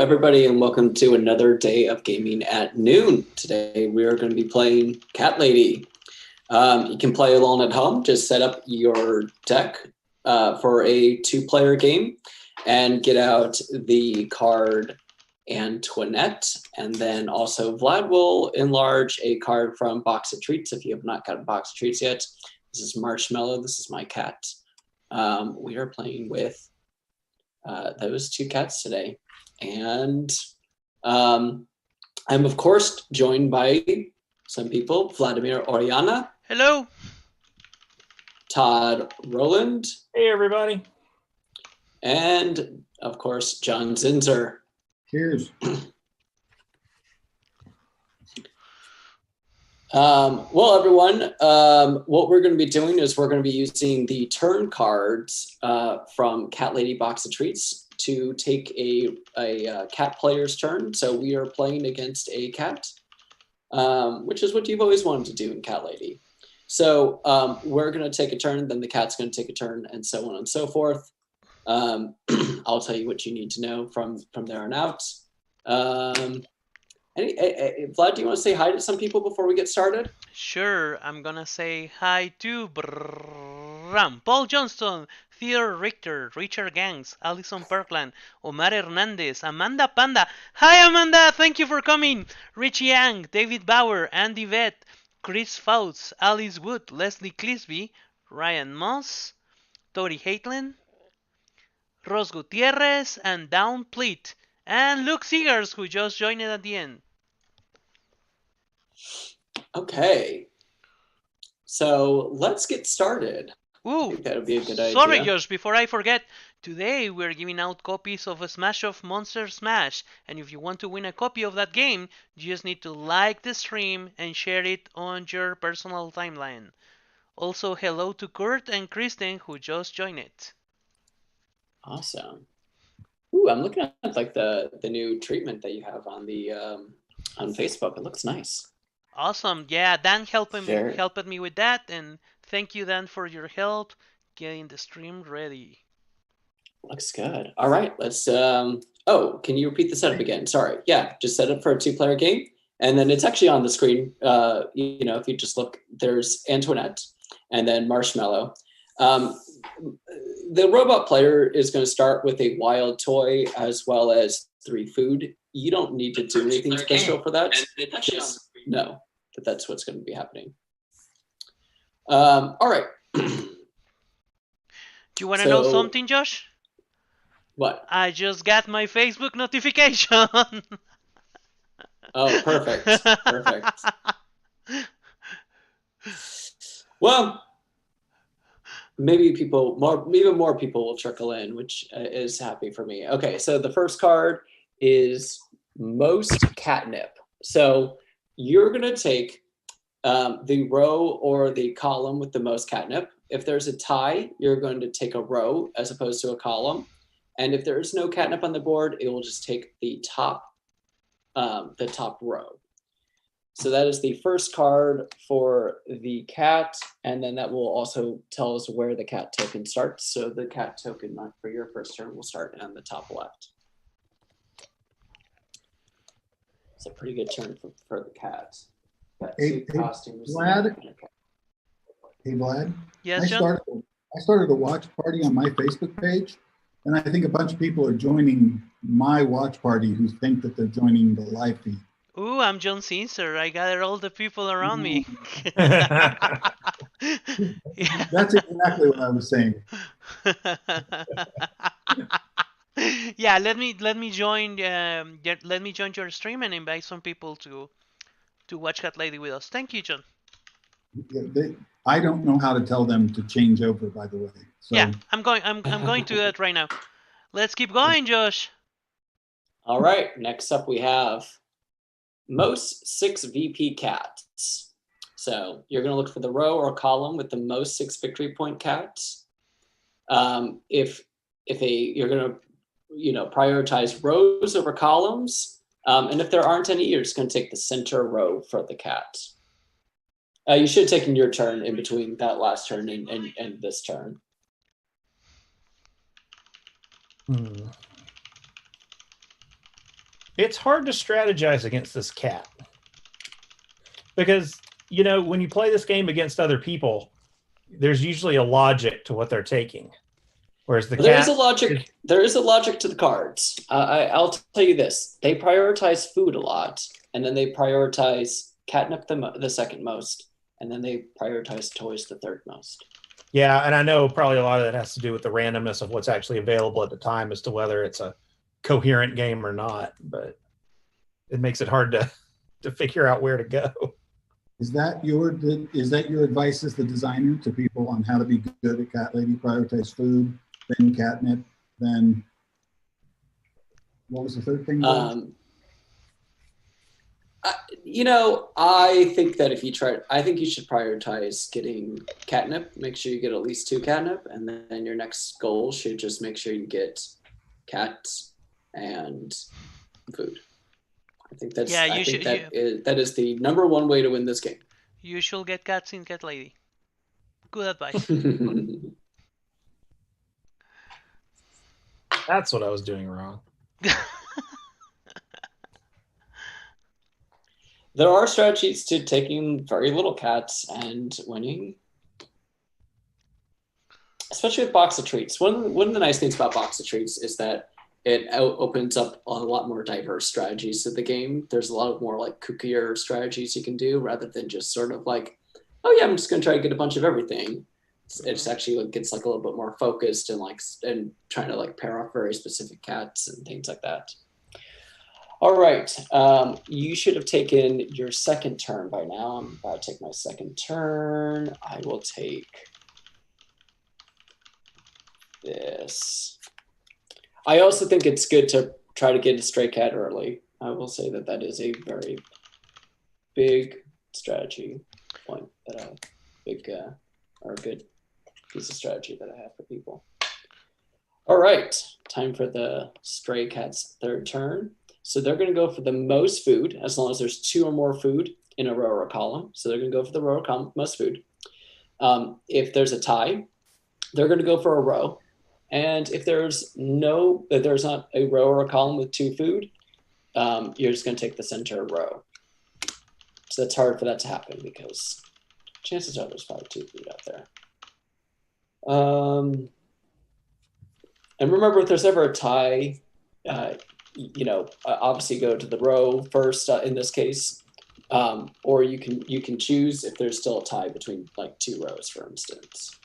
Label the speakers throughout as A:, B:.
A: everybody, and welcome to another day of gaming at noon. Today, we are going to be playing Cat Lady. You can play alone at home. Just set up your deck for a two-player game and get out the card Antoinette. And then also, Vlad will enlarge a card from Box of Treats if you have not got a Box of Treats yet. This is Marshmallow. This is my cat. We are playing with those two cats today. And I'm, of course, joined by some people. Vladimir Oriana.
B: Hello.
A: Todd Rowland.
C: Hey, everybody.
A: And, of course, John Zinzer.
D: Cheers.
A: Well, everyone, what we're going to be doing is we're going to be using the turn cards from Cat Lady Box of Treats to take a cat player's turn. So we are playing against a cat, which is what you've always wanted to do in Cat Lady. So we're going to take a turn, then the cat's going to take a turn, and so on and so forth. I'll tell you what you need to know from there on out. Vlad, do you want to say hi to some people before we get started?
B: Sure, I'm gonna say hi to Paul Johnston, Theodore Richter, Richard Gangs, Alison Perkland, Omar Hernandez, Amanda Panda. Hi Amanda, thank you for coming. Richie Yang, David Bauer, Andy Vett, Chris Fouts, Alice Wood, Leslie Clisby, Ryan Moss, Tori Haitlin, Ros Gutierrez, and Dawn Pleat, and Luke Seegers, who just joined at the end.
A: Okay, so let's get started.
B: Ooh,
A: I think that would be a good idea.
B: Sorry, Josh, before I forget, today we're giving out copies of Smash of Monster Smash, and if you want to win a copy of that game, you just need to like the stream and share it on your personal timeline. Also, hello to Kurt and Kristen, who just joined it.
A: Awesome. Ooh, I'm looking at like the new treatment that you have on the on Facebook. It looks nice.
B: Awesome. Yeah, Dan helped me with that, and thank you, Dan, for your help getting the stream ready.
A: Looks good. All right, let's oh, can you repeat the setup again? Sorry. Yeah, just set up for a two-player game, and then it's actually on the screen. You know, if you just look, there's Antoinette and then Marshmallow. The robot player is going to start with a wild toy as well as 3 food. You don't need to do anything special for that. Just know that that's what's going to be happening. All right.
B: Do you want to know something, Josh?
A: What?
B: I just got my Facebook notification.
A: Oh, perfect. Perfect. Well, maybe even more people will trickle in, which is happy for me. Okay, so the first card is most catnip. So you're going to take the row or the column with the most catnip. If there's a tie, you're going to take a row as opposed to a column. And if there is no catnip on the board, it will just take the top row. So that is the first card for the cat, and then that will also tell us where the cat token starts. So the cat token for your first turn will start on the top left. It's a pretty good turn for the cat. Got two costumes.
D: Vlad? Hey, Vlad?
B: Yes, John?
D: I started a watch party on my Facebook page, and I think a bunch of people are joining my watch party who think that they're joining the live feed.
B: Ooh, I'm John Caesar. I gather all the people around me.
D: That's exactly what I was saying.
B: Yeah, let me join your stream and invite some people to watch Cat Lady with us. Thank you, John.
D: Yeah, I don't know how to tell them to change over, by the way. So.
B: Yeah, I'm going to do that right now. Let's keep going, Josh.
A: All right, next up we have most 6 VP cats. So you're going to look for the row or column with the most 6 victory point cats. You're going to prioritize rows over columns, and if there aren't any, you're just going to take the center row for the cat. You should have taken your turn in between that last turn and this turn.
C: It's hard to strategize against this cat. Because, you know, when you play this game against other people, there's usually a logic to what they're taking. Whereas the
A: There
C: cat
A: is a logic. There is a logic to the cards. I'll tell you this: they prioritize food a lot, and then they prioritize catnip the second most, and then they prioritize toys the third most.
C: Yeah, and I know probably a lot of that has to do with the randomness of what's actually available at the time as to whether it's a coherent game or not. But it makes it hard to figure out where to go.
D: Is that your advice as the designer to people on how to be good at Cat Lady? Prioritize food, then catnip, then what was the third thing?
A: I think that if you try, I think you should prioritize getting catnip. Make sure you get at least 2 catnip, and then your next goal should just make sure you get cats and food. I think that's.
B: Yeah,
A: that is the number one way to win this game.
B: You should get cats in Cat Lady. Good advice.
C: That's what I was doing wrong.
A: There are strategies to taking very little cats and winning, especially with Box of Treats. One of the nice things about Box of Treats is that it opens up a lot more diverse strategies to the game. There's a lot of more like kookier strategies you can do rather than just sort of like, oh yeah, I'm just going to try to get a bunch of everything. It's actually gets like a little bit more focused and trying to like pair off very specific cats and things like that. All right, you should have taken your second turn by now. I'm about to take my second turn. I will take this. I also think it's good to try to get a stray cat early. I will say that is a very big strategy point that or a good piece of strategy that I have for people. All right, time for the stray cat's third turn. So they're going to go for the most food as long as there's 2 or more food in a row or a column. So they're going to go for the row or column, most food. If there's a tie, they're going to go for a row. And if there's not a row or a column with 2 food, you're just going to take the center row. So that's hard for that to happen because chances are there's probably 2 food out there. And remember, if there's ever a tie, obviously go to the row first in this case, or you can choose if there's still a tie between like 2 rows, for instance.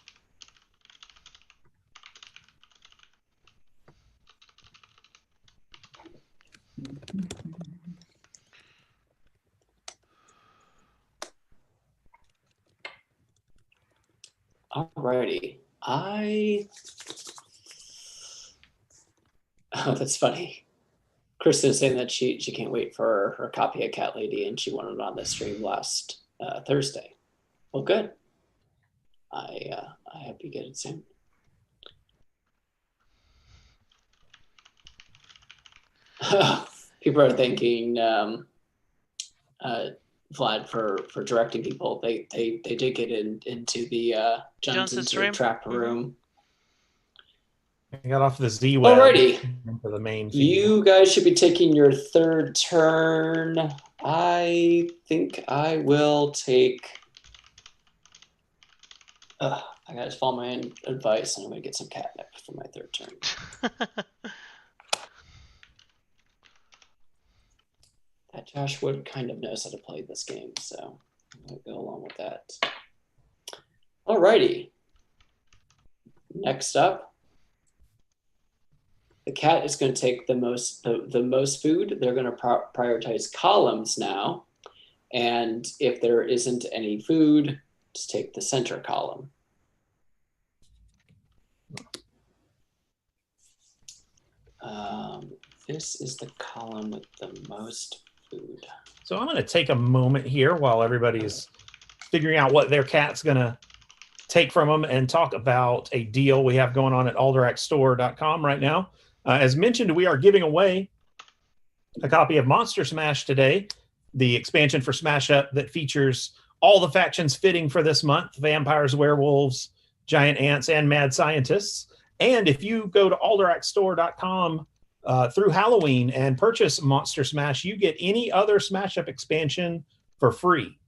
A: Alrighty, oh, that's funny. Kristen's saying that she can't wait for her copy of Cat Lady, and she wanted it on the stream last Thursday. Well, good. I hope you get it soon. People are thanking Vlad for directing people. They did get into the Johnson's trap room.
C: I got off the Z-Web.
A: Alrighty.
C: For the main feed.
A: You guys should be taking your third turn. I think I will take... I gotta follow my advice. I'm gonna get some catnip for my third turn. That Josh Wood kind of knows how to play this game, so I'm gonna go along with that. Alrighty. Next up, the cat is going to take the most food. They're going to prioritize columns now, and if there isn't any food, just take the center column. This is the column with the most food.
C: So I'm going to take a moment here while everybody's figuring out what their cat's going to take from them and talk about a deal we have going on at alderacstore.com right now. As mentioned, we are giving away a copy of Monster Smash today, the expansion for Smash Up that features all the factions fitting for this month: vampires, werewolves, giant ants, and mad scientists. And if you go to alderacstore.com through Halloween and purchase Monster Smash, you get any other Smash Up expansion for free.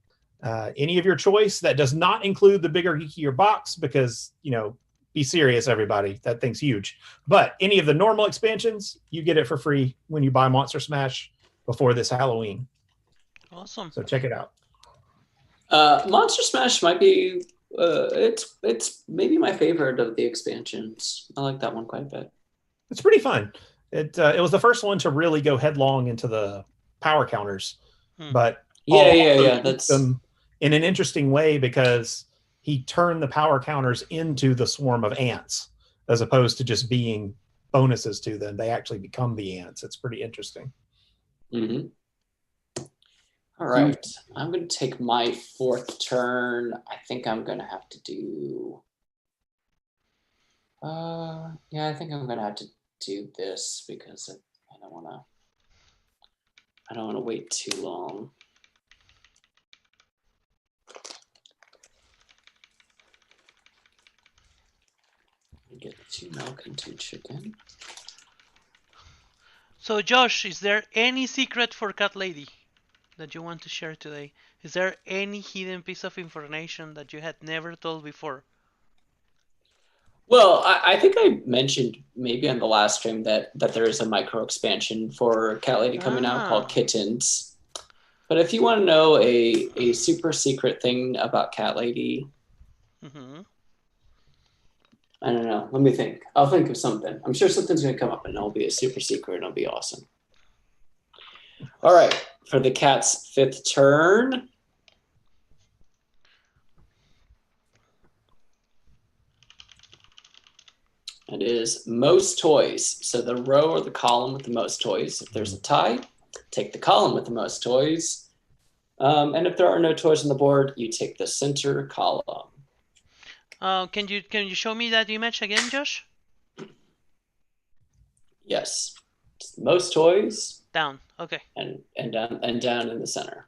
C: Any of your choice. That does not include the bigger, geekier box because, be serious, everybody. That thing's huge. But any of the normal expansions, you get it for free when you buy Monster Smash before this Halloween.
B: Awesome.
C: So check it out.
A: Monster Smash might be, it's maybe my favorite of the expansions. I like that one quite a bit.
C: It's pretty fun. It was the first one to really go headlong into the power counters. But
A: yeah. That's
C: them in an interesting way because he turned the power counters into the swarm of ants as opposed to just being bonuses to them. They actually become the ants. It's pretty interesting.
A: Mm-hmm. All right. I'm going to take my fourth turn. I think I'm going to have to do... I think I'm going to have to do this because I don't want to wait too long. Get 2 milk and 2 chicken.
B: So Josh, is there any secret for Cat Lady that you want to share today? Is there any hidden piece of information that you had never told before?
A: Well, I think I mentioned maybe on the last stream that there is a micro expansion for Cat Lady coming out called Kittens. But if you want to know a super secret thing about Cat Lady, I don't know. Let me think. I'll think of something. I'm sure something's going to come up and it'll be a super secret and it'll be awesome. All right. For the cat's 5th turn. It is most toys. So the row or the column with the most toys. If there's a tie, take the column with the most toys. And if there are no toys on the board, you take the center column.
B: Can you show me that image again, Josh?
A: Yes. Most toys.
B: Down. Okay.
A: And down in the center.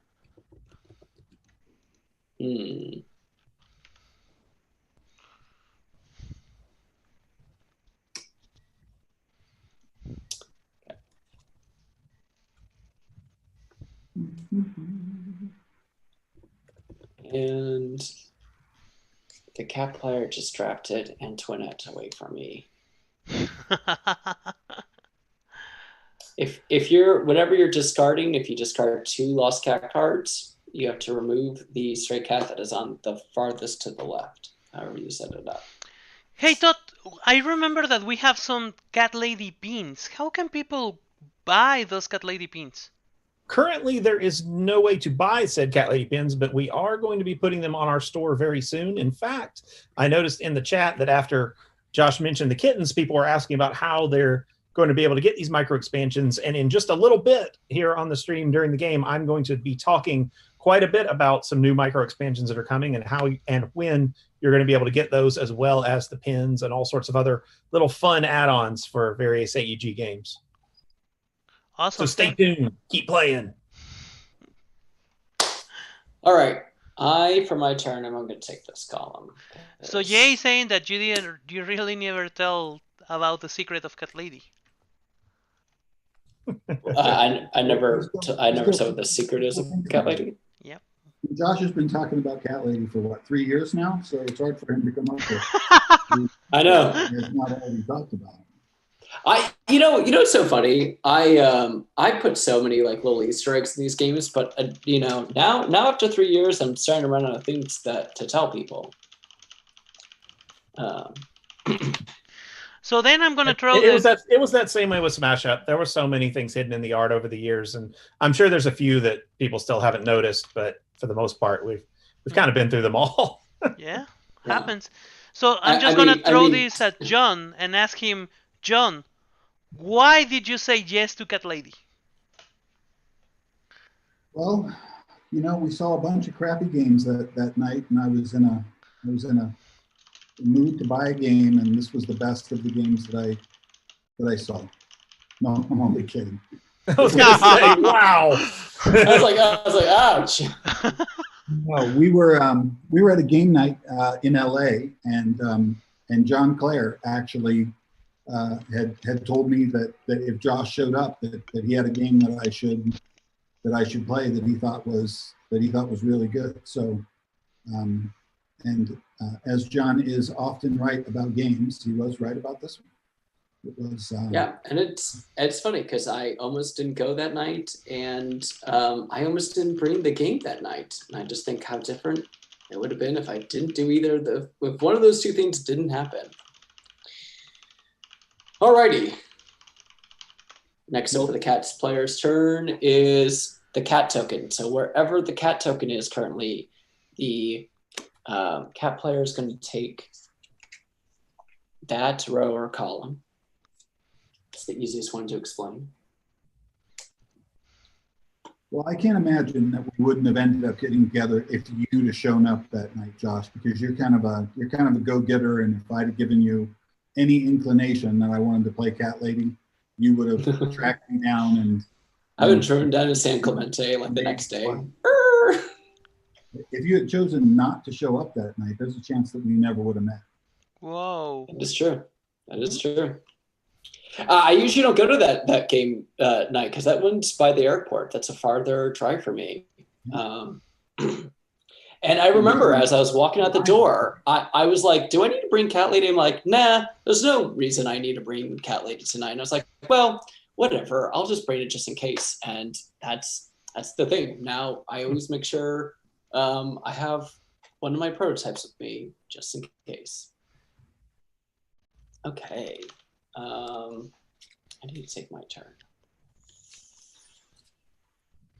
A: And the cat player just drafted Antoinette away from me. If you're, whatever you're discarding, if you discard 2 lost cat cards, you have to remove the stray cat that is on the farthest to the left, however you set it up.
B: Hey Todd, I remember that we have some Cat Lady pins. How can people buy those Cat Lady pins?
C: Currently, there is no way to buy said Cat Lady pins, but we are going to be putting them on our store very soon. In fact, I noticed in the chat that after Josh mentioned the kittens, people were asking about how they're going to be able to get these micro expansions. And in just a little bit here on the stream during the game, I'm going to be talking quite a bit about some new micro expansions that are coming and how and when you're going to be able to get those, as well as the pins and all sorts of other little fun add-ons for various AEG games.
B: Awesome.
C: So stay tuned. Keep playing.
A: All right. For my turn, I'm going to take this column.
B: So Jay saying that you really never tell about the secret of Cat Lady.
A: I never said what the secret is of Cat Lady.
B: Yep.
D: Josh has been talking about Cat Lady for what, 3 years now? So it's hard for him to come up with.
A: I know.
D: It's not all we talked about.
A: You know what's so funny? I put so many like little Easter eggs in these games, but now after 3 years, I'm starting to run out of things to tell people.
B: So then I'm going to throw
C: it was that same way with Smash Up. There were so many things hidden in the art over the years, and I'm sure there's a few that people still haven't noticed, but for the most part, we've kind of been through them all.
B: Yeah, happens. So I'm just going to throw this at John and ask him, John, why did you say yes to Cat Lady?
D: Well, we saw a bunch of crappy games that night, and I was in a mood to buy a game, and this was the best of the games that I saw. No, I'm only kidding.
C: I was gonna say, wow.
A: I was like, ouch.
D: No, we were at a game night in LA, and John Clare actually had told me that if Josh showed up, that he had a game that I should play that he thought was really good. So, as John is often right about games, he was right about this one. It was
A: yeah, and it's funny because I almost didn't go that night, and I almost didn't bring the game that night. And I just think how different it would have been if I didn't do either. If one of those two things didn't happen. Alrighty. Next up for the Cats player's turn is the cat token. So wherever the cat token is currently, the cat player is going to take that row or column. It's the easiest one to explain.
D: Well, I can't imagine that we wouldn't have ended up getting together if you'd have shown up that night, Josh, because you're kind of a go-getter, and if I'd have given you any inclination that I wanted to play Cat Lady, you would have tracked me down and
A: I would have driven down to San Clemente like the next day.
D: If you had chosen not to show up that night, there's a chance that we never would have met.
B: Whoa.
A: That is true. That is true. I usually don't go to that game night because that one's by the airport. That's a farther drive for me. And I remember as I was walking out the door, I was like, do I need to bring Cat Lady? I'm like, nah, there's no reason I need to bring Cat Lady tonight. And I was like, well, whatever. I'll just bring it just in case. And that's the thing. Now I always make sure I have one of my prototypes with me just in case. Okay. I need to take my turn.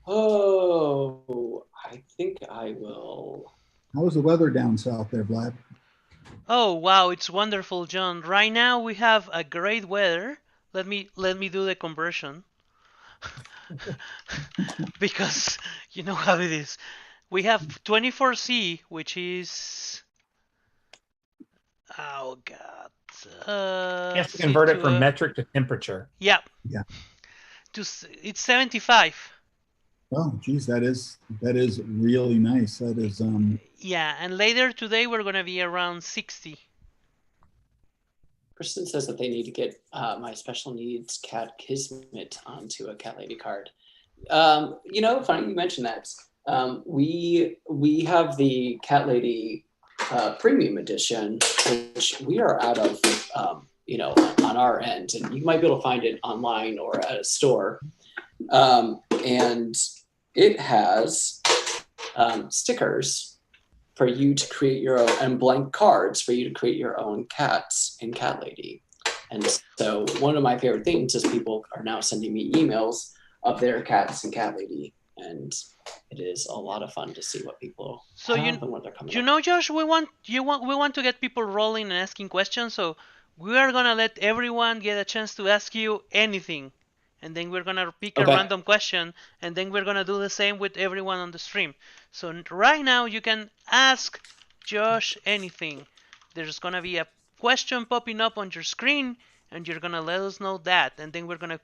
A: Oh, I think I will.
D: How was the weather down south there, Vlad?
B: Oh wow, it's wonderful, John. Right now we have a great weather. Let me do the conversion. Because you know how it is. We have 24C, which is oh god.
C: You have to convert it from metric to temperature.
B: Yeah.
D: Yeah.
B: It's 75.
D: Oh, geez, that is really nice. That is
B: Yeah, and later today we're gonna be around 60.
A: Kristen says that they need to get my special needs cat Kismet onto a Cat Lady card. You know, funny you mentioned that. We have the Cat Lady premium edition, which we are out of, you know, on our end, and you might be able to find it online or at a store. And it has stickers for you to create your own, and blank cards for you to create your own cats in Cat Lady. And so one of my favorite things is people are now sending me emails of their cats in Cat Lady, and it is a lot of fun to see what people
B: so
A: have and what they're coming
B: you
A: up
B: know,
A: with.
B: Josh, we want to get people rolling and asking questions, so we are gonna let everyone get a chance to ask you anything, and then we're gonna pick a random question, and then we're gonna do the same with everyone on the stream. So right now you can ask Josh anything. There's gonna be a question popping up on your screen, and you're gonna let us know that, and then we're gonna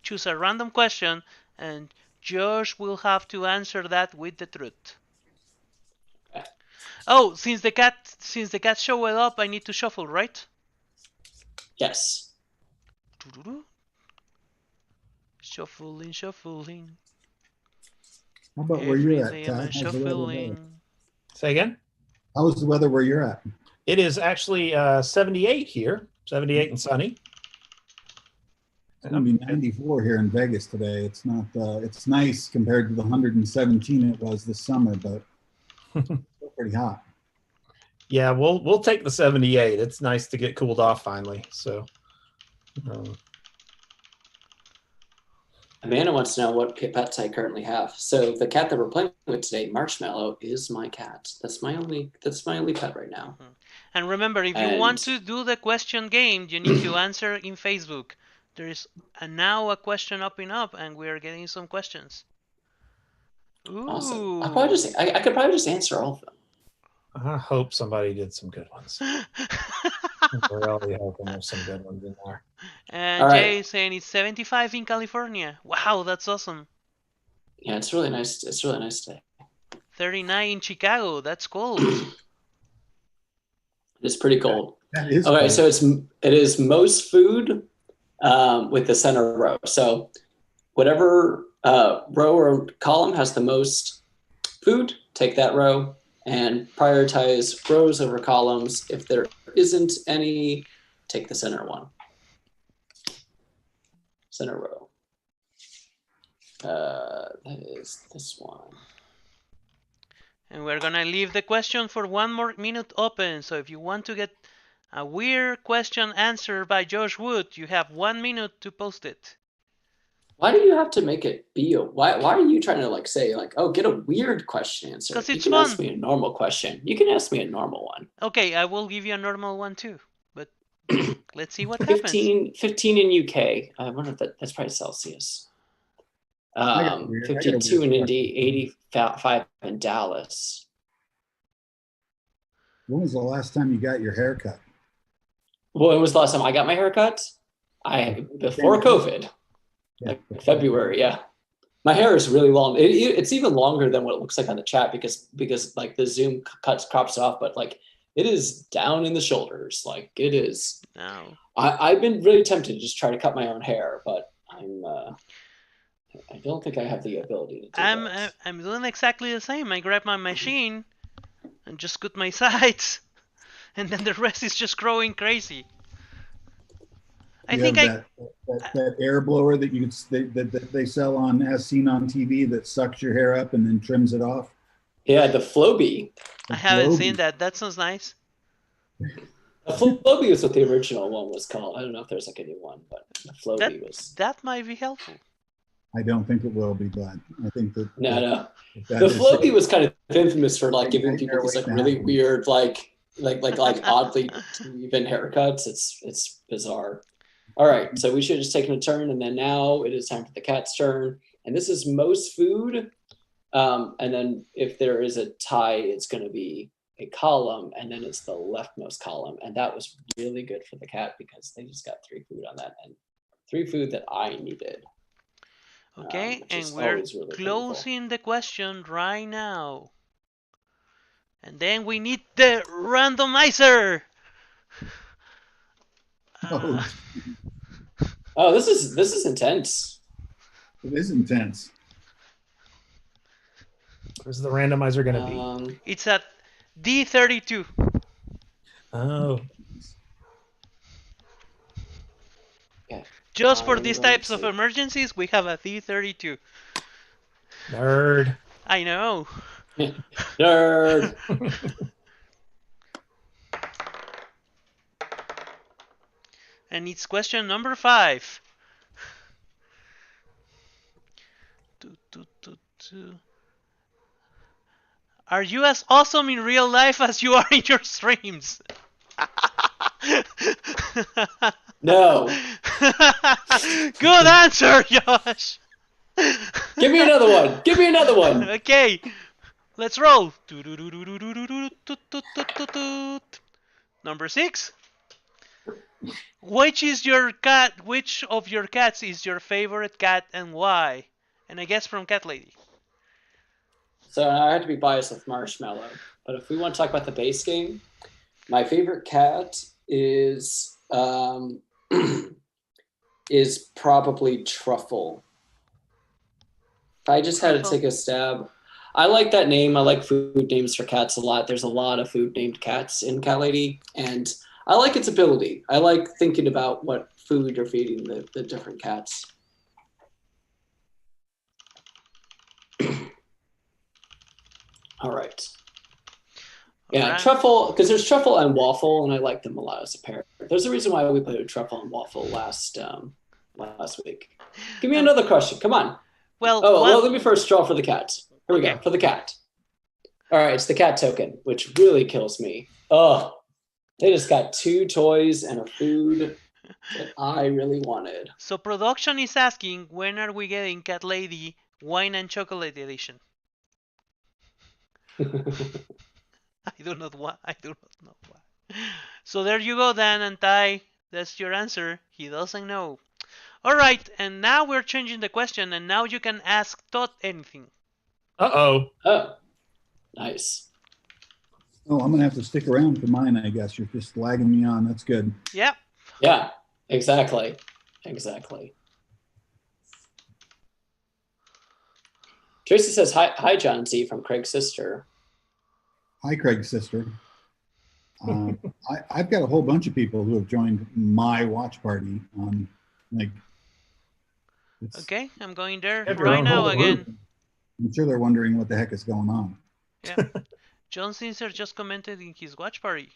B: choose a random question, and Josh will have to answer that with the truth.
A: Okay.
B: Oh, since the cat showed up, I need to shuffle, right?
A: Yes.
B: Shuffling.
D: How about where you're at,
B: Every day
D: Todd?
B: I'm
D: How's the weather there?
B: shuffling.
C: Say again?
D: How is the weather where you're at?
C: It is actually 78 here, 78 and sunny.
D: It's going to be 94 here in Vegas today. It's not. It's nice compared to the 117 it was this summer, but still pretty hot.
C: Yeah, we'll take the 78. It's nice to get cooled off finally. So,
A: Amanda wants to know what pets I currently have. So the cat that we're playing with today, Marshmallow, is my cat. That's my only pet right now.
B: And remember, if you want to do the question game, you need to answer in Facebook. There is now a question popping up, and we are getting some questions. Ooh.
A: Awesome. I could probably just answer all of them.
C: I hope somebody did some good ones. We're really hoping there's some good ones in there.
B: And Jay is saying it's 75 in California. Wow, that's awesome.
A: Yeah, it's really nice. It's really nice today.
B: 39 in Chicago. That's cold.
A: It's pretty cold.
D: That is
A: Okay,
D: cool.
A: so it is most food with the center row. So whatever row or column has the most food, take that row and prioritize rows over columns. If there isn't any, take the center one. Center row. That is this one.
B: And we're gonna leave the question for 1 more minute open. So if you want to get a weird question answered by Josh Wood, you have 1 minute to post it.
A: Why do you have to make it be a why are you trying to like say like, oh, get a weird question answer?
B: 'Cause
A: You
B: it's
A: can ask
B: fun.
A: me a normal question. You can ask me a normal one.
B: Okay, I will give you a normal one too. But let's see what happens.
A: 15 in UK. I wonder if that's probably Celsius.
D: I got a weird
A: 52 in
D: question.
A: Indy, 85 in Dallas.
D: When was the last time you got your hair cut?
A: Well, when was the last time I got my haircut? Before COVID, like February. Yeah, my hair is really long. It's even longer than what it looks like on the chat because like the Zoom crops off, but like it is down in the shoulders. Like it is.
B: No.
A: I've been really tempted to just try to cut my own hair, but I don't think I have the ability to do that.
B: I'm doing exactly the same. I grab my machine and just cut my sides, and then the rest is just growing crazy. I
D: You
B: think
D: have that air blower that they sell on as seen on TV that sucks your hair up and then trims it off.
A: Yeah, the Flowbee.
B: I haven't seen that. That sounds nice.
A: The Flowbee is what the original one was called. I don't know if there's like a new one, but the Flowbee was.
B: That might be helpful.
D: I don't think it will be, but I think that
A: No. The Flowbee was kind of infamous for like giving people these like really weird, like oddly even haircuts. It's bizarre. All right, so we should have just taken a turn, and then now it is time for the cat's turn. And this is most food. And then if there is a tie, it's going to be a column, and then it's the leftmost column. And that was really good for the cat because they just got 3 food on that, and 3 food that I needed.
B: Okay, and we're really closing the question right now. And then we need the randomizer.
A: Oh, this is intense.
D: It is intense.
C: Where's the randomizer going to
A: be?
B: It's at D32.
C: Oh.
A: Yeah.
B: Just for these types of emergencies, we have a D32.
C: Nerd.
B: I know.
A: Nerd.
B: And it's question number 5. Are you as awesome in real life as you are in your streams?
A: No.
B: Good answer, Josh.
A: Give me another one. Give me another one.
B: Okay. Let's roll. Number 6. Which of your cats is your favorite cat and why? And I guess from Cat Lady.
A: So I have to be biased with Marshmallow, but if we want to talk about the base game, my favorite cat is is probably Truffle. If I just had to take a stab, I like that name. I like food names for cats a lot. There's a lot of food named cats in Cat Lady, and I like its ability. I like thinking about what food you're feeding the different cats. All right. Yeah, Truffle, because there's Truffle and Waffle, and I like them a lot as a pair. There's a reason why we played Truffle and Waffle last week. Give me another question. Come on.
B: Well,
A: let me first draw for the cat. Here we go, for the cat. All right, it's the cat token, which really kills me. Oh, they just got 2 toys and a food that I really wanted.
B: So production is asking, when are we getting Cat Lady Wine and Chocolate Edition? I do not know why. So there you go, Dan and Ty. That's your answer. He doesn't know. All right, and now we're changing the question, and now you can ask Todd anything.
C: Uh-oh.
A: Oh, nice.
D: Oh, I'm gonna have to stick around for mine, I guess. You're just lagging me on. That's good.
B: Yep.
A: Yeah, exactly. Exactly. Tracy says, hi, John Z from Craig's sister.
D: Hi, Craig's sister. I've got a whole bunch of people who have joined my watch party. Like,
B: Okay, I'm going there
C: Have your
B: right
C: own
B: now
C: whole group.
B: again.
D: I'm sure they're wondering what the heck is going on.
B: Yeah. John Sincer just commented in his watch party.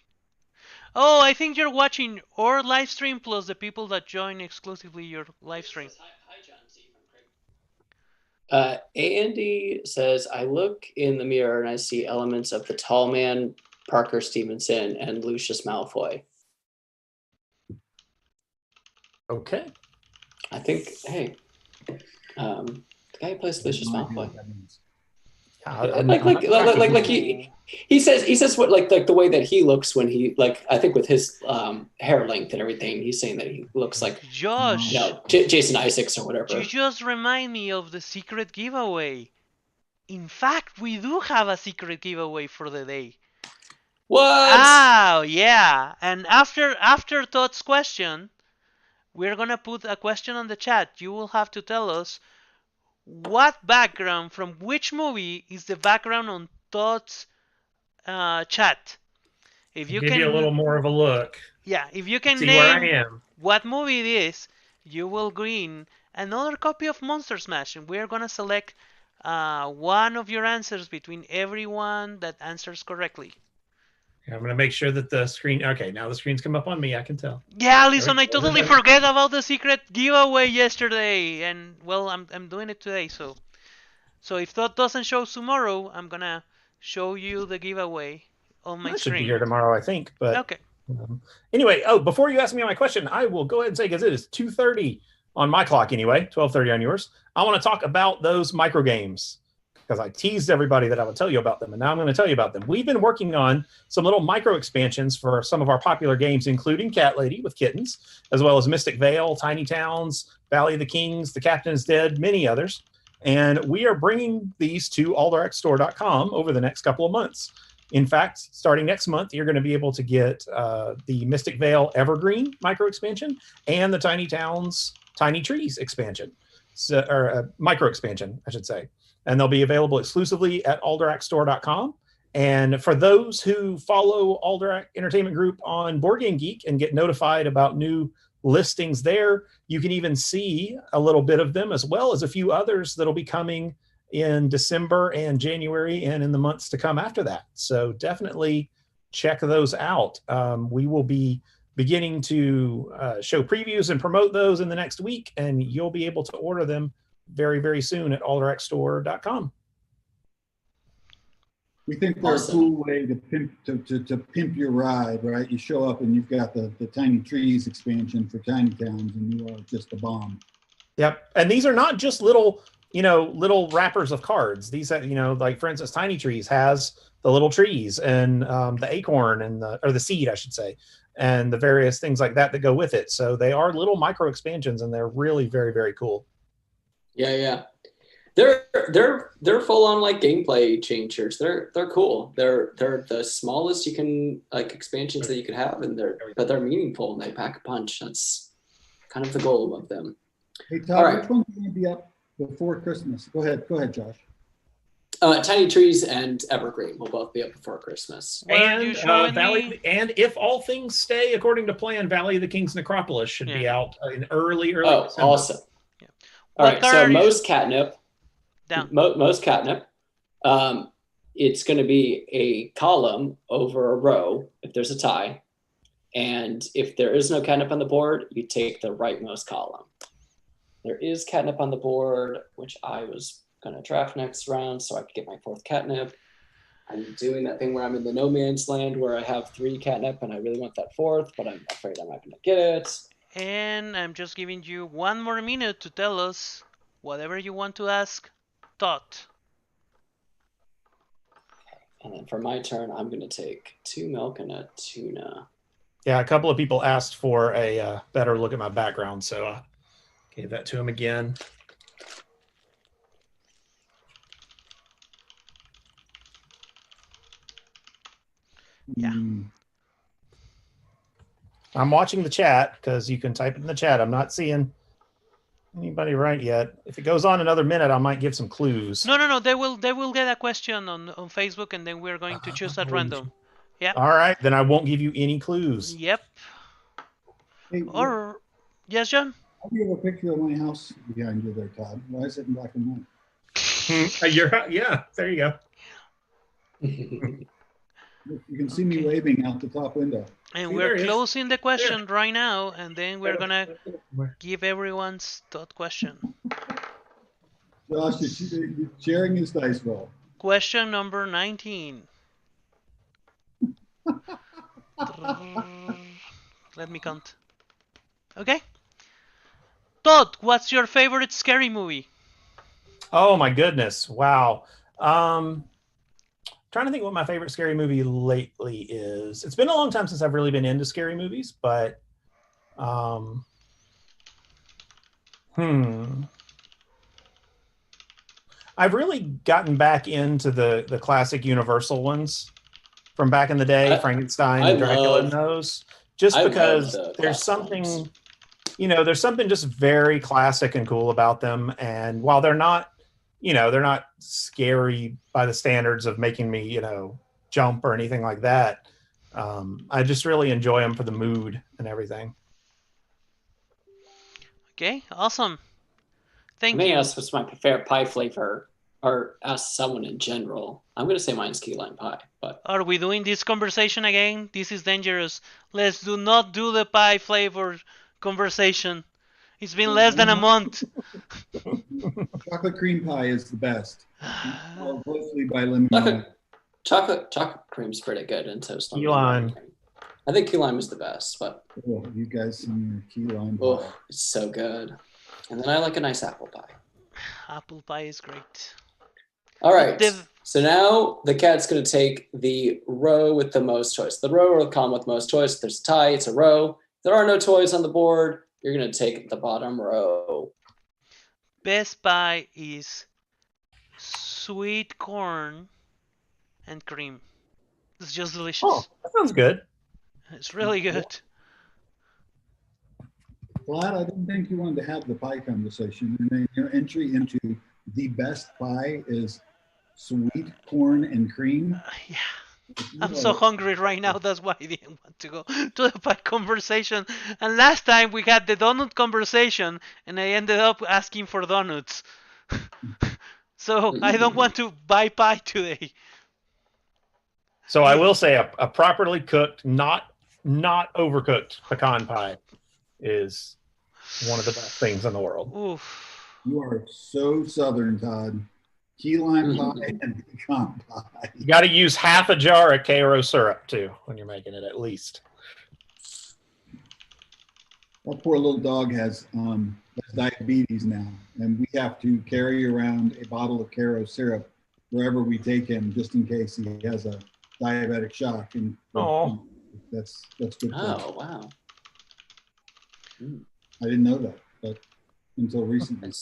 B: Oh, I think you're watching our live stream plus the people that join exclusively your live stream.
A: Andy says, I look in the mirror and I see elements of the tall man, Parker Stevenson, and Lucius Malfoy.
C: Okay.
A: I think, hey, the guy who plays Lucius Malfoy. Like he says what like the way that he looks when he I think with his hair length and everything, he's saying that he looks like
B: Josh,
A: Jason Isaacs or whatever.
B: You just remind me of the secret giveaway. In fact, we do have a secret giveaway for the day.
A: What?
B: Oh yeah, and after Todd's question, we're gonna put a question on the chat. You will have to tell us what background from which movie is the background on Todd's chat. If you
C: Give
B: can,
C: you a little more of a look.
B: Yeah, if you can
C: See where I
B: name
C: am.
B: what movie it is, you will win another copy of Monster Smash, and we're gonna select one of your answers between everyone that answers correctly.
C: I'm going to make sure that the screen... Okay, now the screen's come up on me. I can tell.
B: Yeah, listen, I totally forget about the secret giveaway yesterday, and well, I'm doing it today. So if that doesn't show tomorrow, I'm gonna show you the giveaway on my
C: I should be
B: screen.
C: here tomorrow, I think. But
B: Okay.
C: Anyway, before you ask me my question, I will go ahead and say, because it is 2:30 on my clock anyway, 12:30 on yours. I want to talk about those micro games, because I teased everybody that I would tell you about them, and now I'm going to tell you about them. We've been working on some little micro expansions for some of our popular games, including Cat Lady with kittens, as well as Mystic Vale, Tiny Towns, Valley of the Kings, The Captain is Dead, many others. And we are bringing these to alderxstore.com over the next couple of months. In fact, starting next month, you're going to be able to get the Mystic Vale Evergreen micro expansion and the Tiny Towns Tiny Trees expansion, or micro expansion, I should say. And they'll be available exclusively at alderxstore.com. And for those who follow Alderac Entertainment Group on Board Game Geek and get notified about new listings there, you can even see a little bit of them, as well as a few others that'll be coming in December and January and in the months to come after that. So definitely check those out. We will be beginning to show previews and promote those in the next week, and you'll be able to order them very, very soon at alderxstore.com.
D: We think they're a cool way to pimp your ride, right? You show up and you've got the Tiny Trees expansion for Tiny Towns, and you are just a bomb.
C: Yep, and these are not just little wrappers of cards. These, like for instance, Tiny Trees has the little trees and the acorn and the seed, I should say, and the various things like that go with it. So they are little micro expansions, and they're really very, very cool.
A: Yeah. They're full on like gameplay changers. They're cool. They're the smallest you can expansions that you could have, and they're meaningful and they pack a punch. That's kind of the goal of them.
D: Hey Todd, which one's going to be up before Christmas? Go ahead, Josh.
A: Tiny Trees and Evergreen will both be up before Christmas.
C: And Valley, and if all things stay according to plan, Valley of the Kings Necropolis should be out in early
A: Oh,
C: December.
A: awesome! Yeah. All right, so most catnip. Most catnip. It's going to be a column over a row if there's a tie, and if there is no catnip on the board, you take the rightmost column. There is catnip on the board, which I was going to draft next round so I could get my fourth catnip. I'm doing that thing where I'm in the no man's land where I have 3 catnip and I really want that fourth, but I'm afraid I'm not going to get it.
B: And I'm just giving you 1 more minute to tell us whatever you want to ask Todd.
A: And then for my turn, I'm going to take 2 milk and a tuna.
C: Yeah, a couple of people asked for a better look at my background, so I gave that to them again.
B: Yeah.
C: I'm watching the chat because you can type it in the chat. I'm not seeing anybody right yet. If it goes on another minute, I might give some clues.
B: No. They will get a question on Facebook, and then we're going to choose at random. Yeah.
C: All right, then I won't give you any clues.
B: Yep.
D: Hey,
B: Or yes, John.
D: how do you have a picture of my house behind you there, Todd? Why is it in black and white?
C: Yeah, there you go.
D: You can see me
B: Okay.
D: waving out the top window.
B: And
C: See,
B: we're
C: there he is.
B: closing the question right now, and then we're gonna give everyone's thought question.
D: Josh, you're sharing his dice roll.
B: Question number 19. Let me count. Okay. Todd, what's your favorite scary movie?
C: Oh my goodness! Wow. Trying to think what my favorite scary movie lately is. It's been a long time since I've really been into scary movies, but I've really gotten back into the classic Universal ones from back in the day, Frankenstein and Dracula and those. Just because there's something, there's something just very classic and cool about them. And while they're not scary by the standards of making me, jump or anything like that. I just really enjoy them for the mood and everything.
B: Okay, awesome. Thank
A: I
B: you.
A: may ask what's my favorite pie flavor, or ask someone in general. I'm going to say mine's key lime pie. But
B: are we doing this conversation again? This is dangerous. Let's not do the pie flavor conversation. It's been less than a month.
D: Chocolate cream pie is the best. Mostly by lemon.
A: Chocolate cream's pretty good, and so is
C: key lime.
A: I think key lime is the best, but
D: you guys some key lime pie.
A: Oh, it's so good. And then I like a nice apple pie.
B: Apple pie is great.
A: All right. So now the cat's going to take the row with the most toys. The row or the column with most toys. If there's a tie, it's a row. If there are no toys on the board, you're going to take the bottom row.
B: Best pie is sweet corn and cream. It's just delicious.
C: Oh, that sounds good.
B: It's really good.
D: Vlad, I didn't think you wanted to have the pie conversation. And then your entry into the best pie is sweet corn and cream.
B: Yeah. I'm so hungry right now. That's why I didn't want to go to the pie conversation. And last time we had the donut conversation, and I ended up asking for donuts. So I don't want to buy pie today.
C: So I will say a properly cooked, not overcooked pecan pie is one of the best things in the world.
B: Oof.
D: You are so Southern, Todd. Key lime pie and pecan pie.
C: You got to use half a jar of Cairo syrup too when you're making it, at least.
D: That poor little dog has diabetes now, and we have to carry around a bottle of Cairo syrup wherever we take him, just in case he has a diabetic shock. And that's good.
A: Oh, wow.
D: I didn't know that, but until recently.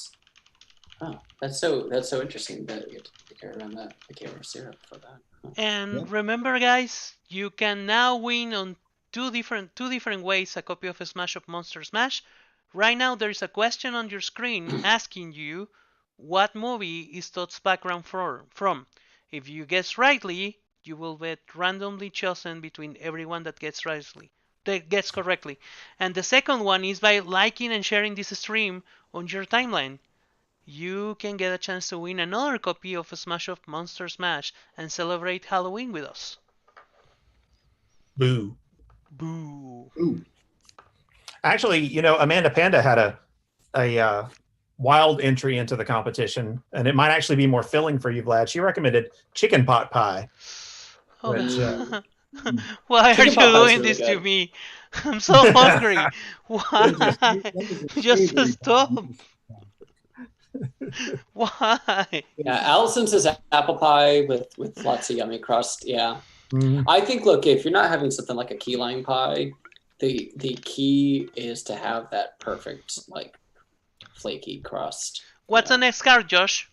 A: That's so interesting that you have to carry around the Cairo syrup for that.
B: And remember, guys, you can now win on two different ways a copy of Smash of Monster Smash. Right now, there is a question on your screen asking you what movie is Todd's background from. If you guess rightly, you will be randomly chosen between everyone that gets correctly. And the second one is by liking and sharing this stream on your timeline. You can get a chance to win another copy of Smash of Monster Smash and celebrate Halloween with us.
C: Boo.
B: Boo.
D: Ooh.
C: Actually, Amanda Panda had a wild entry into the competition, and it might actually be more filling for you, Vlad. She recommended chicken pot pie.
B: Oh,
C: Which,
B: why are you doing this to me? I'm so hungry. Why? Just stop. Why?
A: Yeah, Allison says apple pie with lots of yummy crust. Yeah.
C: Mm-hmm.
A: I think, look, if you're not having something like a key lime pie, the key is to have that perfect, flaky crust.
B: What's the next card, Josh?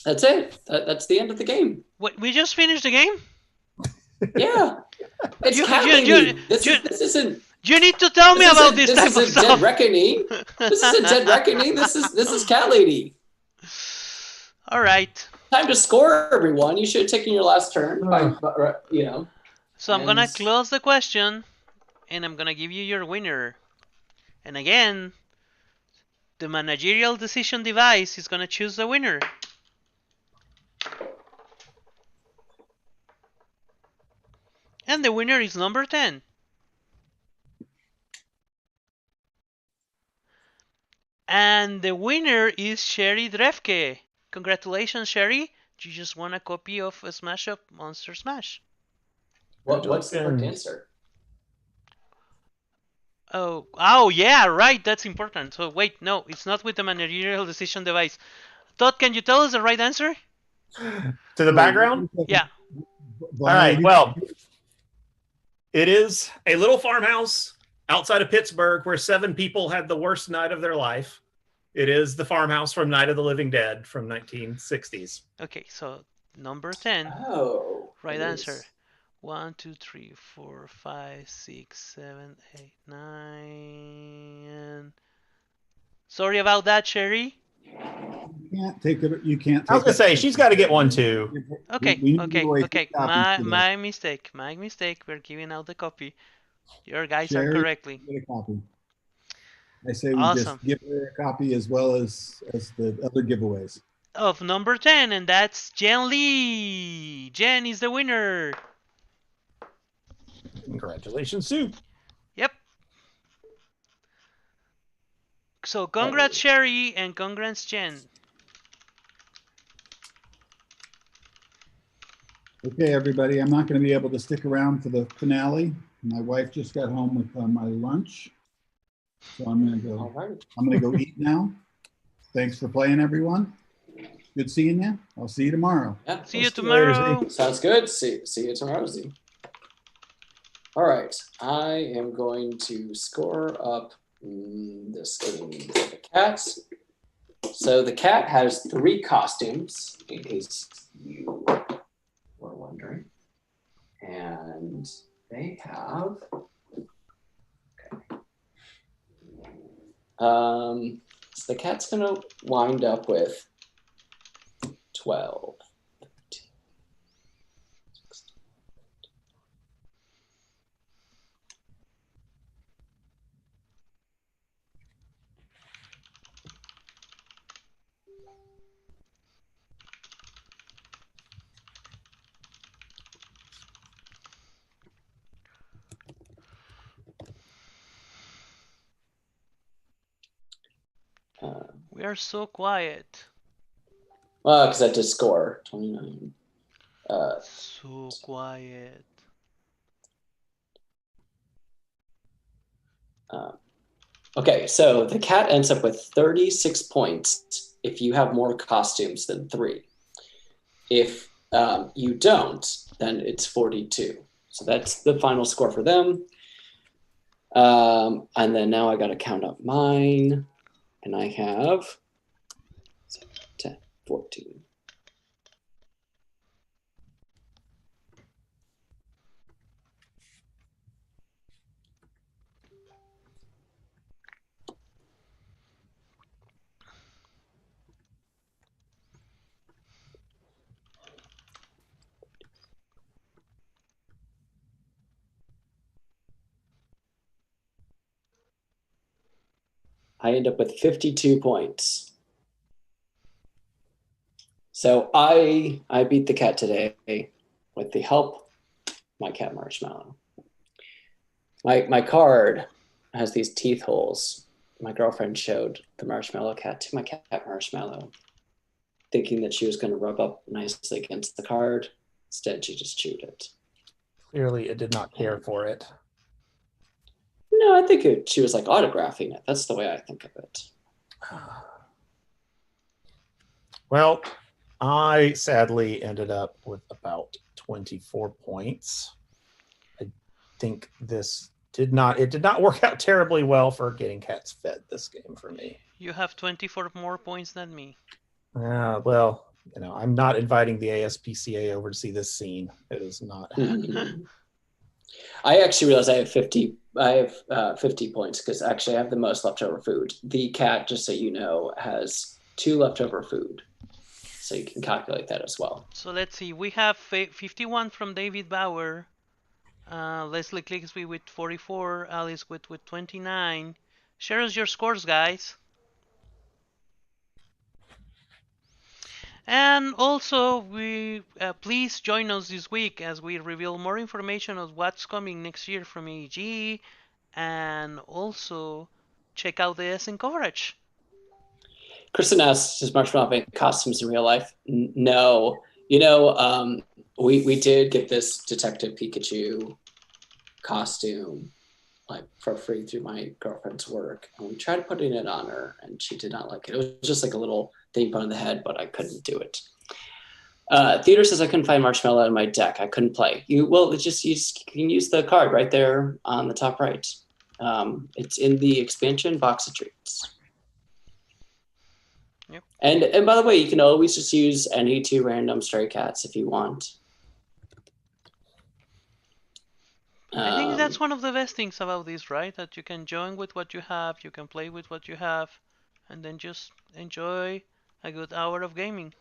A: That's it. That's the end of the game.
B: What, we just finished the game?
A: Yeah. It's cat lady. This isn't.
B: You need to tell me about this type of
A: This isn't
B: stuff.
A: Dead Reckoning. This isn't Dead Reckoning. This is cat lady.
B: All right.
A: Time to score, everyone. You should have taken your last turn. You know.
B: So I'm gonna close the question, and I'm gonna give you your winner. And again, the managerial decision device is gonna choose the winner. And the winner is number 10. And the winner is Sherry Drefke. Congratulations, Sherry. You just won a copy of a Smash Up Monster Smash.
A: What's the correct answer?
B: Oh yeah, right. That's important. So wait, no, it's not with the managerial decision device. Todd, can you tell us the right answer?
C: To the background?
B: Yeah.
C: All right. Well, it is a little farmhouse outside of Pittsburgh where 7 people had the worst night of their life. It is the farmhouse from Night of the Living Dead from 1960s.
B: Okay, so number 10.
A: Oh.
B: Right answer. 1, 2, 3, 4, 5, 6, 7, 8, 9. Sorry about that, Sherry.
D: You can't take it. You can't.
C: I was gonna say she's got to get one too.
B: Okay. My mistake. We're giving out the copy. Your guys
D: Sherry,
B: are correctly.
D: get a copy. I say we
B: Awesome.
D: just give her a copy as well as the other giveaways.
B: Of number 10, and that's Jen Lee. Jen is the winner.
C: Congratulations, Sue.
B: Yep. So congrats, Sherry, and congrats, Jen.
D: Okay, everybody, I'm not going to be able to stick around for the finale. My wife just got home with my lunch, so I'm going to go.
A: All right.
D: I'm going to go eat now. Thanks for playing, everyone. Good seeing you. I'll see you tomorrow.
A: Yeah.
B: See you tomorrow.
A: Sounds good. See you tomorrow, Z. All right. I am going to score up this game for the cat. So the cat has 3 costumes, in case you were wondering. And they have... Okay. So the cat's going to wind up with 12. 15, 16.
B: We are so quiet.
A: Well, because I had to score 29.
B: So quiet.
A: Okay, so the cat ends up with 36 points if you have more costumes than 3. If you don't, then it's 42. So that's the final score for them. And then now I got to count up mine. And I have 10, 14. I end up with 52 points. So I beat the cat today with the help of my cat Marshmallow. My card has these teeth holes. My girlfriend showed the Marshmallow cat to my cat Marshmallow, thinking that she was going to rub up nicely against the card. Instead, she just chewed it.
C: Clearly, it did not care for it.
A: No, I think she was like autographing it. That's the way I think of it.
C: Well, I sadly ended up with about 24 points. I think this did not work out terribly well for getting cats fed this game for me.
B: You have 24 more points than me.
C: Well, I'm not inviting the ASPCA over to see this scene. It is not happening.
A: I actually realized I have 50. I have 50 points because actually I have the most leftover food. The cat, just so you know, has 2 leftover food, so you can calculate that as well.
B: So let's see. We have 51 from David Bauer. Leslie Clicksby with 44. Alice with 29. Share us your scores, guys. And also, please join us this week as we reveal more information on what's coming next year from AEG, and also check out the SN coverage.
A: Kristen asks, does Marshmallow make costumes in real life? No. We did get this Detective Pikachu costume like for free through my girlfriend's work, and we tried putting it on her, and she did not like it. It was just like a little thing put on the head, but I couldn't do it. Theater says I couldn't find Marshmallow in my deck. I couldn't play. You can use the card right there on the top right. It's in the expansion box of treats.
B: Yep.
A: And by the way, you can always just use any 2 random stray cats if you want.
B: I think that's one of the best things about this, right? That you can join with what you have, you can play with what you have, and then just enjoy a good hour of gaming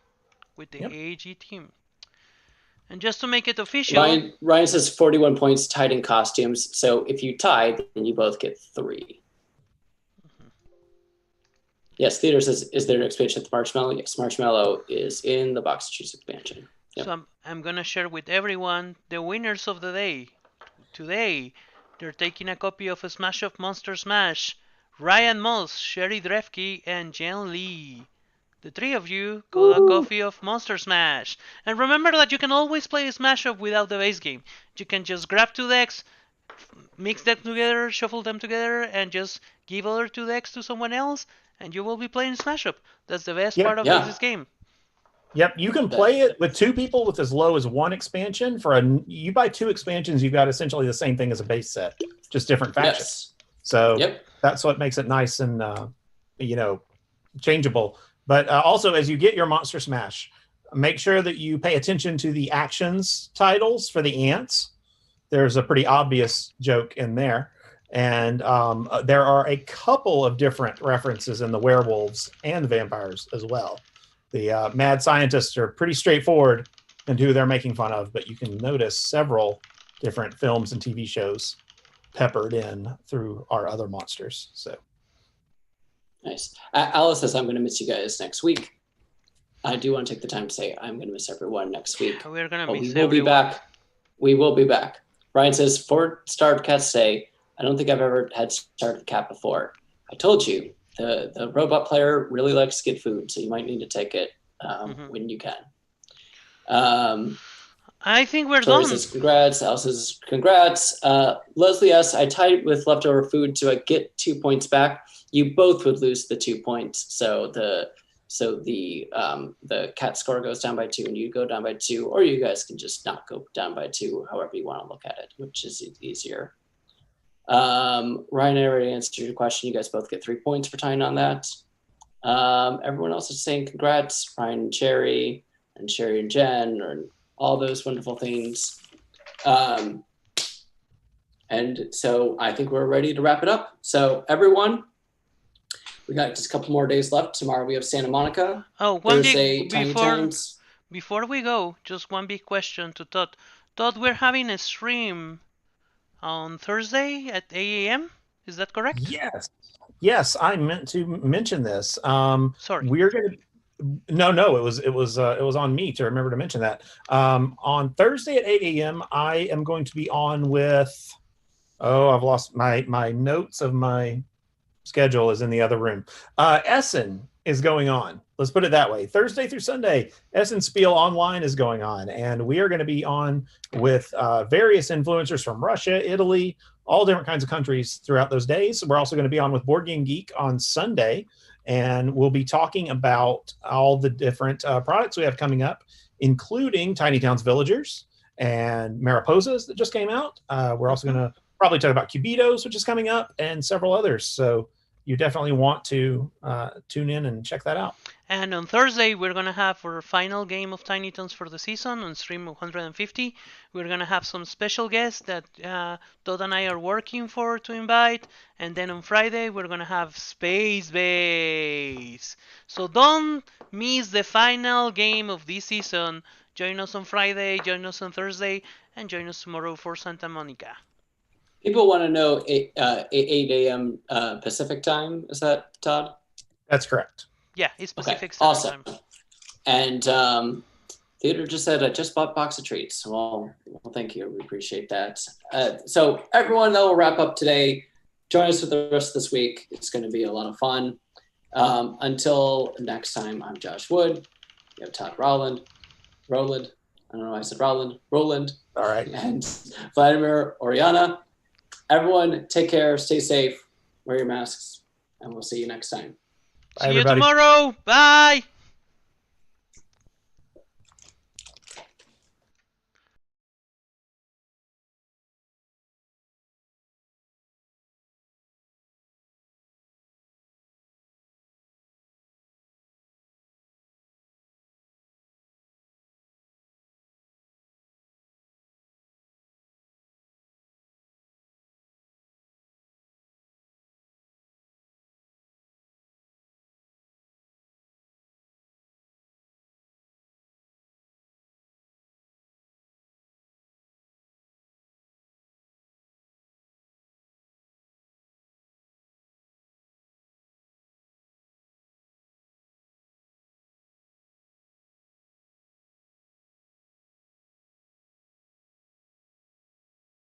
B: with the AEG team. And just to make it official,
A: Ryan says 41 points tied in costumes. So if you tie, then you both get 3. Mm-hmm. Yes, Theater says, is there an expansion with Marshmallow? Yes, Marshmallow is in the Box of Treats expansion. Yep.
B: So I'm going to share with everyone the winners of the day. Today, they're taking a copy of a Smash of Monster Smash. Ryan Moss, Sherry Drefke, and Jen Lee. The 3 of you got a copy of Monster Smash. And remember that you can always play a Smash Up without the base game. You can just grab 2 decks, mix them together, shuffle them together, and just give other 2 decks to someone else, and you will be playing Smash Up. That's the best part of this game.
C: Yep, you can play it with 2 people with as low as 1 expansion. You buy 2 expansions, you've got essentially the same thing as a base set, just different factions.
A: Yes.
C: So that's what makes it nice and changeable. But also, as you get your Monster Smash, make sure that you pay attention to the actions titles for the ants. There's a pretty obvious joke in there. And there are a couple of different references in the werewolves and the vampires as well. The mad scientists are pretty straightforward in who they're making fun of, but you can notice several different films and TV shows peppered in through our other monsters. So
A: nice. Alice says, I'm going to miss you guys next week. I do want to take the time to say I'm going to miss everyone next week.
B: We're going to miss
A: everyone. Be back. We will be back. Ryan says, 4 starved cats say, I don't think I've ever had starved cat before. I told you. The robot player really likes to get food, so you might need to take it when you can.
B: I think we're
A: Tori
B: done.
A: Says congrats. Alice says congrats. Leslie asks, I tied with leftover food, so I get 2 points back. You both would lose the 2 points, so the cat score goes down by 2, and you go down by 2, or you guys can just not go down by 2, however you want to look at it, which is easier. Ryan, I already answered your question. You guys both get 3 points for tying on that. Everyone else is saying congrats. Ryan and Sherry and Jen, and all those wonderful things. And so I think we're ready to wrap it up. So everyone, we got just a couple more days left. Tomorrow we have Santa Monica.
B: Oh, before we go, just one big question to Todd. Todd, we're having a stream on Thursday at 8 a.m. Is that correct?
C: Yes. I meant to mention this.
B: Sorry.
C: We're gonna. No. It was on me to remember to mention that. On Thursday at 8 a.m. I am going to be on with. Oh, I've lost my notes of my schedule is in the other room. Essen is going on. Let's put it that way. Thursday through Sunday, Essen Spiel Online is going on, and we are going to be on with various influencers from Russia, Italy, all different kinds of countries throughout those days. We're also going to be on with Board Game Geek on Sunday, and we'll be talking about all the different products we have coming up, including Tiny Towns Villagers and Mariposas that just came out. We're also going to probably talk about Cubitos, which is coming up, and several others. So you definitely want to tune in and check that out.
B: And on Thursday, we're going to have our final game of Tiny Toons for the season on stream 150. We're going to have some special guests that Todd and I are working for to invite. And then on Friday, we're going to have Space Base. So don't miss the final game of this season. Join us on Friday, join us on Thursday, and join us tomorrow for Santa Monica.
A: People want to know 8 a.m. Pacific time. Is that, Todd?
C: That's correct.
B: Yeah, it's Pacific
A: Standard
B: Standard
A: Time. And Theodore just said, I just bought a box of treats. Well, thank you. We appreciate that. So everyone, that will wrap up today. Join us for the rest of this week. It's going to be a lot of fun. Until next time, I'm Josh Wood. You have Todd Roland. I don't know why I said Roland.
C: All right.
A: And Vladimir Oriana. Everyone, take care. Stay safe. Wear your masks. And we'll see you next time.
C: Bye,
B: See you
C: everybody.
B: tomorrow. Bye.